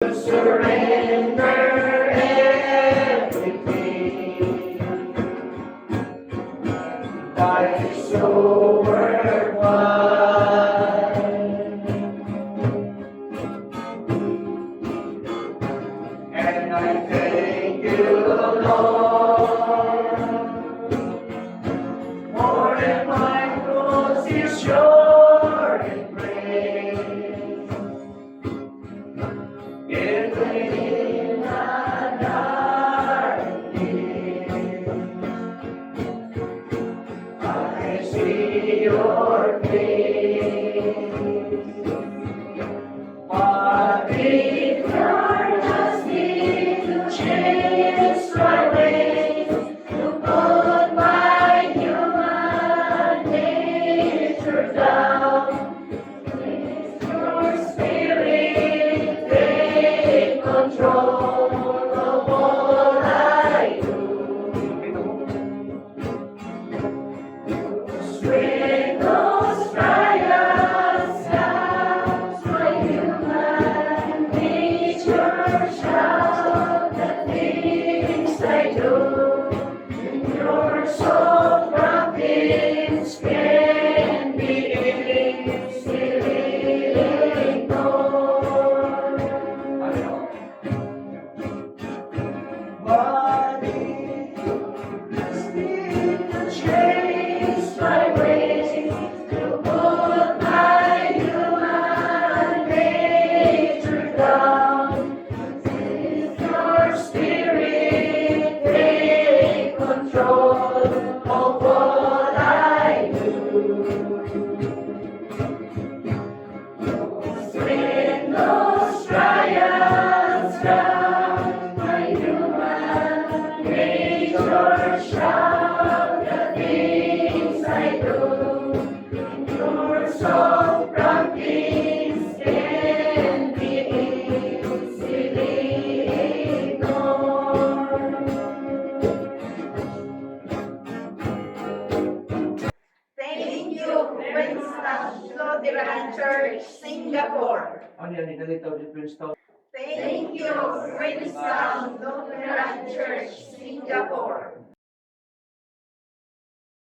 Surrender everything. Thy soul worthwhile. And I thank you, Lord, more than my cross is sure in praise. In a darkness, I see your face. But if you're asking to change my ways, to put my human nature down, please your spirit take control of all I do. With those trials, doubts, my human nature shout the things I do. Your soft prophets can be easily ignored. But if to change my ways, to put my human nature down, if your spirit take control of what I do. When those trials come, my human nature shout the things I do. Your soft promptings can be easily ignored. Thank you, Princeton Lutheran Church, Singapore. Ano yan, inalitaw ni Princeton? Thank you, Princeton Lutheran Church, Singapore.